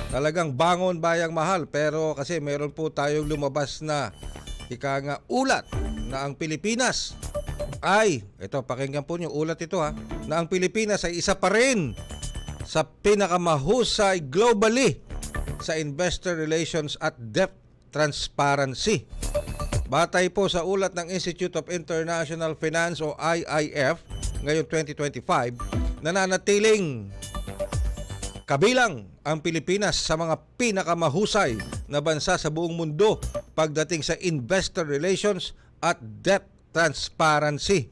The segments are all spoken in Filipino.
Talagang bangon bayang mahal, pero kasi meron po tayong lumabas na ika nga ulat na ang Pilipinas ay, ito pakinggan po niyo, ulat ito ha, na ang Pilipinas ay isa pa rin sa pinakamahusay globally sa investor relations at debt transparency. Batay po sa ulat ng Institute of International Finance o IIF ngayong 2025, nananatiling kabilang ang Pilipinas sa mga pinakamahusay na bansa sa buong mundo pagdating sa investor relations at debt transparency.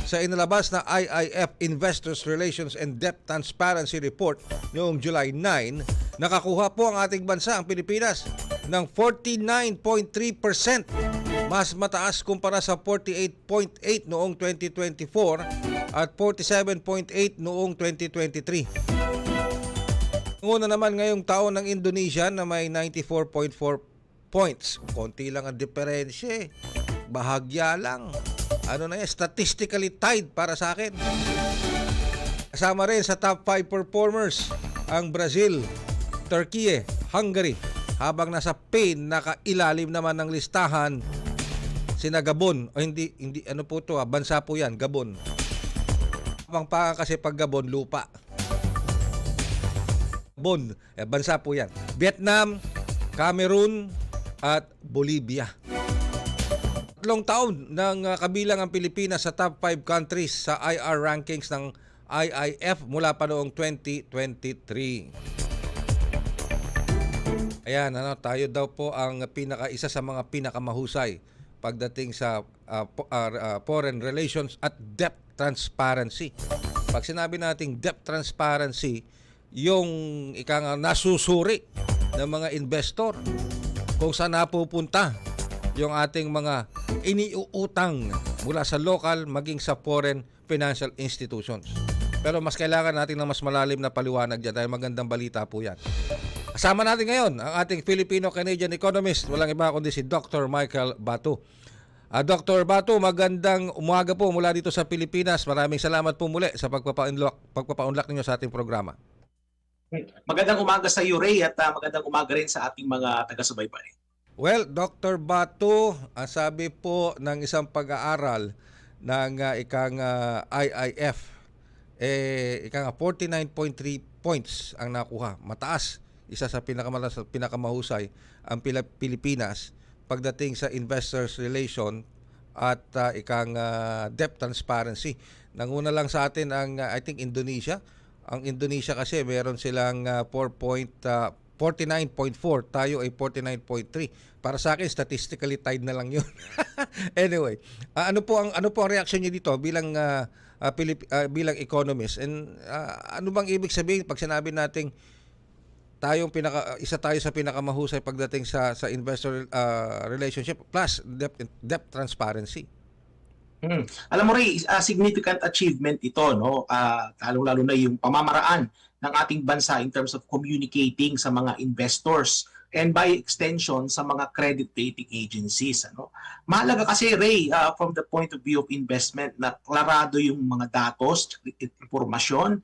Sa inilabas na IIF Investors Relations and Debt Transparency Report noong July 9, nakakuha po ang ating bansa, ang Pilipinas, ng 49.3%. Mas mataas kumpara sa 48.8 noong 2024 at 47.8 noong 2023. Una naman ngayong taon ng Indonesia na may 94.4 points. Konti lang ang diferensya. Bahagya lang. Ano na yan? Statistically tied para sa akin. Kasama rin sa top 5 performers ang Brazil, Turkey, Hungary. Habang nasa pinakailalim naman ng listahan sina Gabon. O hindi ano po to, bansa po yan, Gabon. Habang pa kasi pag Gabon, lupa. Bansa po yan. Vietnam, Cameroon, at Bolivia. 3 taon nang kabilang ang Pilipinas sa top 5 countries sa IR rankings ng IIF mula pa noong 2023. Ayan, tayo daw po ang isa sa mga pinakamahusay pagdating sa foreign relations at debt transparency. Pag sinabi nating debt transparency, yung nasusuri ng mga investor kung saan napupunta yung ating mga iniuutang mula sa local maging sa foreign financial institutions. Pero mas kailangan natin ng mas malalim na paliwanag dyan dahil magandang balita po yan. Kasama natin ngayon ang ating Filipino-Canadian economist, walang iba kundi si Dr. Michael Batu. Dr. Batu, magandang umaga po mula dito sa Pilipinas. Maraming salamat po muli sa pagpapaunlak ninyo sa ating programa. Magandang umaga sa iyo, Ray, at magandang umaga rin sa ating mga taga-subaybay. Well, Dr. Batu, ang sabi po ng isang pag-aaral ng IIF, 49.3 points ang nakuha. Mataas, isa sa pinakamahusay ang Pilipinas pagdating sa investors relation at debt transparency. Nanguna lang sa atin ang I think Indonesia. Ang Indonesia kasi meron silang 49.4, tayo ay 49.3. Para sa akin statistically tied na lang 'yun. Anyway, ano po ang reaction niyo dito bilang bilang economist, and ano bang ibig sabihin pag sinabi nating isa tayo sa pinakamahusay pagdating sa investor relationship plus debt transparency? Alam mo, Ray, significant achievement ito, no? Lalo-lalo na yung pamamaraan ng ating bansa in terms of communicating sa mga investors and by extension sa mga credit rating agencies. Ano? Mahalaga kasi, Ray, from the point of view of investment, na klarado yung mga datos, impormasyon,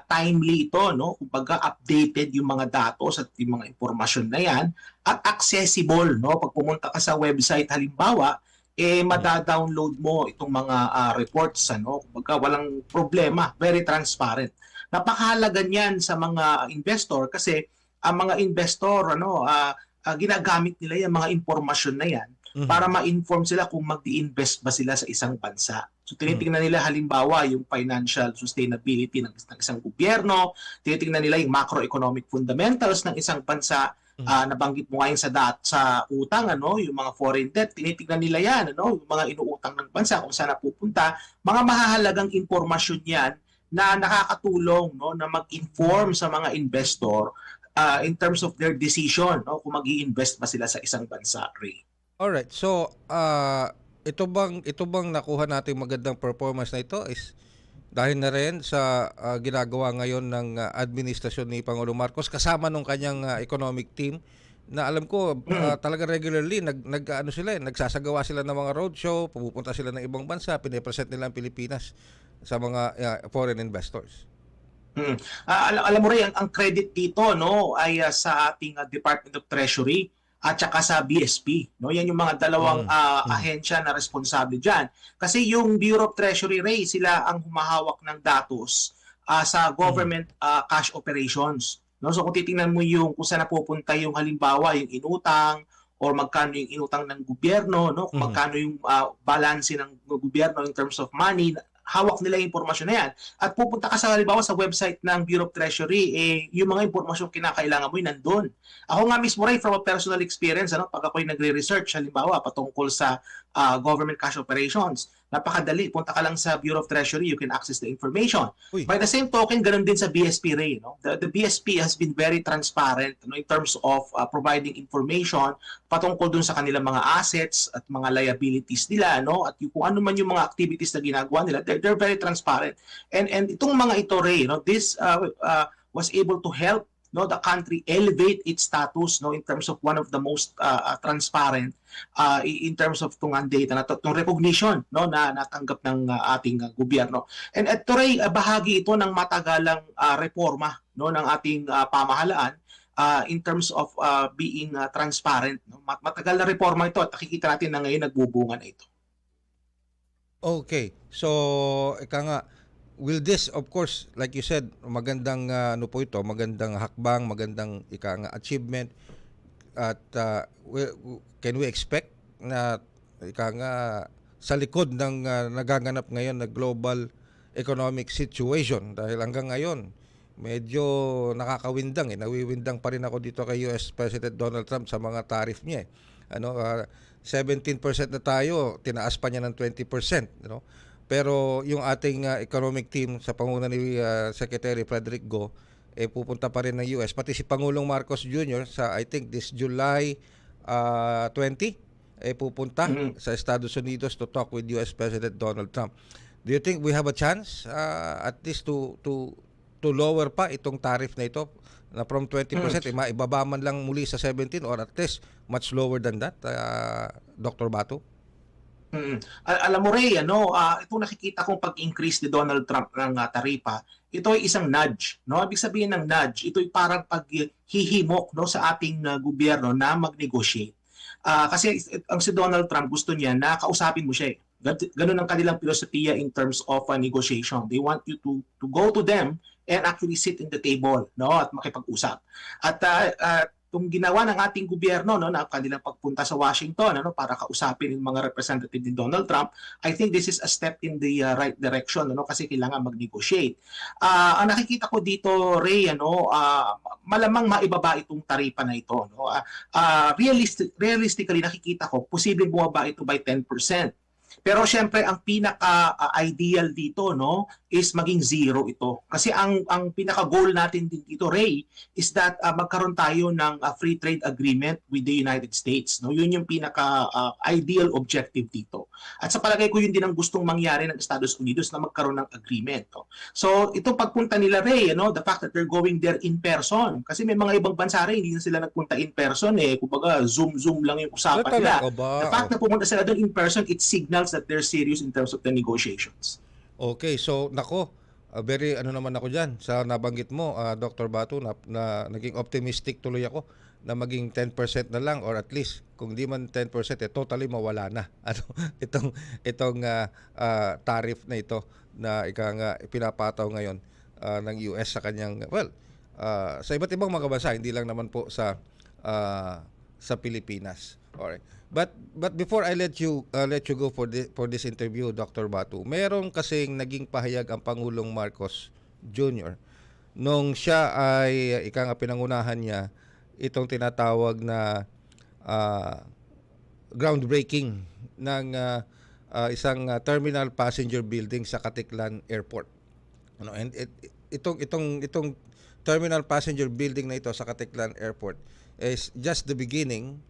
timely ito, no? Kumbaga updated yung mga datos at yung mga impormasyon na yan, at accessible, no? Pag pumunta ka sa website, halimbawa, mada-download mo itong mga reports, ano? Kumbaga walang problema, very transparent. Napakahalaga niyan sa mga investor kasi ang mga investor ginagamit nila yung mga impormasyon na yan para ma-inform sila kung mag-i-invest ba sila sa isang bansa. So tinitingnan nila halimbawa yung financial sustainability ng isang gobyerno, tinitingnan nila yung macroeconomic fundamentals ng isang bansa. Nabanggit mo ngayon sa utang, yung mga foreign debt, tinitingnan nila yan, yung mga inuutang ng bansa, kung saan napupunta, mga mahahalagang impormasyon yan na nakakatulong, na mag-inform sa mga investor in terms of their decision, kung mag-i-invest ba sila sa isang bansa, Ray. Alright, so ito bang nakuha nating magandang performance na ito is dahil na rin sa ginagawa ngayon ng administrasyon ni Pangulong Marcos kasama nung kanyang economic team na alam ko talaga regularly nagsasagawa sila ng mga roadshow, pumupunta sila ng ibang bansa, pinipresent nila ang Pilipinas sa mga foreign investors. Mm. Alam mo rin, ang credit dito no ay sa ating Department of Treasury at saka sa BSP. No? Yan yung mga dalawang Mm. Mm. ahensya na responsable diyan. Kasi yung Bureau of Treasury, Ray, sila ang humahawak ng datos sa Mm. government cash operations. No? So kung titingnan mo yung kung saan napupunta yung halimbawa yung inutang or magkano yung inutang ng gobyerno, no? Kung Mm. magkano yung balance ng gobyerno in terms of money, hawak nila yung impormasyon na yan. At pupunta ka sa halimbawa sa website ng Bureau of Treasury, yung mga impormasyon kinakailangan mo yung nandun. Ako nga mismo rin from a personal experience, pag ako'y nagre-research halimbawa patungkol sa government cash operations, napakadali. Punta ka lang sa Bureau of Treasury, you can access the information. Uy. By the same token, ganun din sa BSP, Ray. No? The BSP has been very transparent in terms of providing information patungkol dun sa kanilang mga assets at mga liabilities nila, no? At kung ano man yung mga activities na ginagawa nila, they're very transparent. And itong mga ito, Ray, no, this was able to help the country elevate its status in terms of one of the most transparent in terms of itong data na itong recognition na natanggap ng ating gobyerno. And ito, Ray, bahagi ito ng matagalang reforma ng ating pamahalaan in terms of being transparent. No? Matagal na reforma ito at nakikita natin na ngayon nagbubunga na ito. Okay. So, ika nga, will this, of course, like you said, magandang ano po ito, magandang hakbang, magandang ika nga achievement, at can we expect na ika nga sa likod ng nagaganap ngayon na global economic situation, dahil hanggang ngayon medyo nakakawindang nawiwindang pa rin ako dito kay US President Donald Trump sa mga tariff niya eh. 17% na tayo, tinaas pa niya ng 20%, Pero yung ating economic team sa panguna ni Secretary Frederick Go pupunta pa rin ng US, pati si Pangulong Marcos Jr. sa I think this July 20 pupunta sa Estados Unidos to talk with US President Donald Trump. Do you think we have a chance at least to lower pa itong tariff na ito na from 20% maibaba man lang muli sa 17 or at least much lower than that, Dr. Bato? Alam mo, Ray, itong nakikita kong pag-increase ni Donald Trump ng taripa, ito ay isang nudge. No? Ibig sabihin ng nudge, ito ay parang paghihimok sa ating gobyerno na mag-negotiate. Kasi ang si Donald Trump gusto niya na kausapin mo siya. Ganun ang kanilang filosofiya in terms of negotiation. They want you to go to them and actually sit in the table at makipag-usap. At itong ginawa ng ating gobyerno na kanilang pagpunta sa Washington para kausapin yung mga representative ni Donald Trump, I think this is a step in the right direction kasi kailangan mag-negotiate. Ang nakikita ko dito, Ray, malamang maibaba itong taripa na ito. Realistically, nakikita ko, posibleng bumaba ito by 10%. Pero syempre ang pinaka-ideal dito is maging zero ito. Kasi ang pinaka-goal natin din dito, Ray, is that magkaroon tayo ng free trade agreement with the United States. Yun yung pinaka-ideal objective dito. At sa palagay ko yun din ang gustong mangyari ng Estados Unidos na magkaroon ng agreement. So itong pagpunta nila, Ray, the fact that they're going there in person. Kasi may mga ibang bansa rin, hindi na sila nagpunta in person. Kumbaga, zoom lang yung usapan nila. The fact na pumunta sila doon in person, it signals that they're serious in terms of the negotiations. Okay, so nako, very naman ako diyan sa nabanggit mo, Dr. Bato, na naging optimistic tuloy ako na maging 10% na lang, or at least kung di man 10% totally mawala na itong tariff na ito na pinapataw ngayon ng US sa kanyang sa iba't ibang mga bansa, hindi lang naman po sa Pilipinas. Alright. But before I let you go for this interview, Dr. Batu, meron kasing naging pahayag ang Pangulong Marcos Jr. nung siya ay pinangunahan niya itong tinatawag na groundbreaking ng isang terminal passenger building sa Katiklan Airport. And itong terminal passenger building na ito sa Katiklan Airport is just the beginning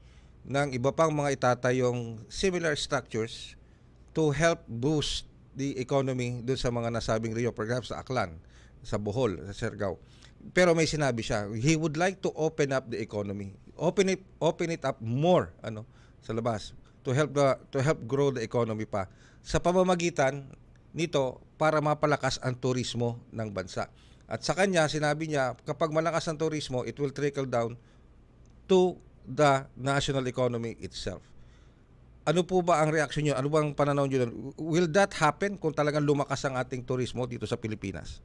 ng iba pang mga itatayong similar structures to help boost the economy doon sa mga nasabing Rio, perhaps sa Aklan, sa Bohol, sa Siargao. Pero may sinabi siya, he would like to open up the economy. Open it up more sa labas to help grow the economy pa. Sa pamamagitan nito para mapalakas ang turismo ng bansa. At sa kanya, sinabi niya, kapag malakas ang turismo, it will trickle down to the national economy itself. Ano po ba ang reaksyon niyo? Ano bang pananaw niyo doon? Will that happen kung talagang lumakas ang ating turismo dito sa Pilipinas?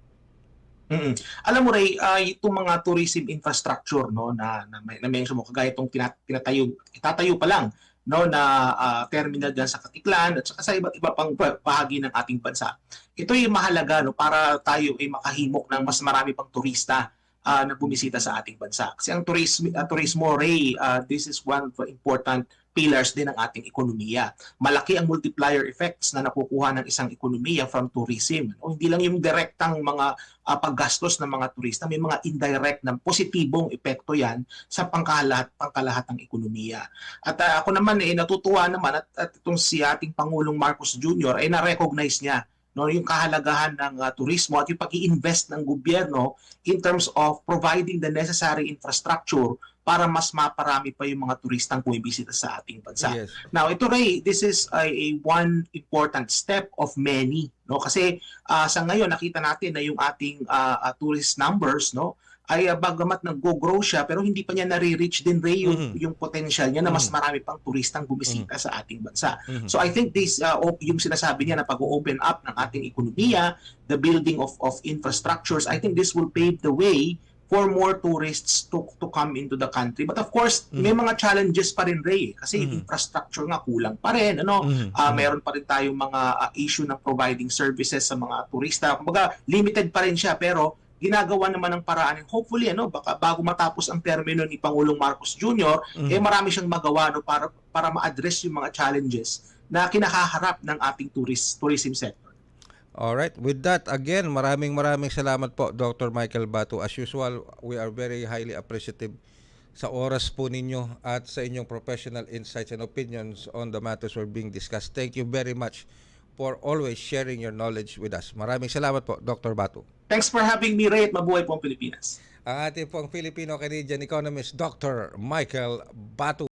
Mm. Alam mo Ray, itong mga tourism infrastructure no na mention mo kagaya itong itatayo pa lang no na terminal diyan sa Katiklan at saka sa iba't iba pang bahagi ng ating bansa. Ito ay mahalaga no para tayo ay makahimok ng mas marami pang turista na bumisita sa ating bansa. Kasi ang turismo Ray, this is one of the important pillars din ng ating ekonomiya. Malaki ang multiplier effects na nakukuha ng isang ekonomiya from tourism. O, hindi lang yung direktang mga paggastos ng mga turista, may mga indirect na positibong epekto yan sa pangkalahatang ekonomiya. At ako naman natutuwa naman at itong si ating Pangulong Marcos Jr. ay na-recognize niya no yung kahalagahan ng turismo at yung pag-i-invest ng gobyerno in terms of providing the necessary infrastructure para mas maparami pa yung mga turistang bumibisita sa ating bansa. Yes. Now, ito Ray, this is a one important step of many, no? Kasi sa ngayon nakita natin na yung ating tourist numbers, no, ay bagamat nag-grow siya pero hindi pa niya nare-reach din Ray yung potential niya na mas marami pang turistang bumisita sa ating bansa. So I think this yung sinasabi niya na pag-open up ng ating ekonomiya, the building of infrastructures, I think this will pave the way for more tourists to come into the country. But of course, may mga challenges pa rin Ray kasi infrastructure nga kulang pa rin, ano? Meron pa rin tayong mga issue ng providing services sa mga turista. Kumbaga, limited pa rin siya pero ginagawa naman ng paraan. Hopefully, baka bago matapos ang termino ni Pangulong Marcos Jr., marami siyang magawa para ma-address yung mga challenges na kinakaharap ng ating tourism sector. Alright, with that, again, maraming salamat po, Dr. Michael Batu. As usual, we are very highly appreciative sa oras po ninyo at sa inyong professional insights and opinions on the matters we're being discussed. Thank you very much for always sharing your knowledge with us. Maraming salamat po, Dr. Batu. Thanks for having me, Ray, at mabuhay po ang Pilipinas. Ang ating pong Filipino-Canadian economist, Dr. Michael Batu.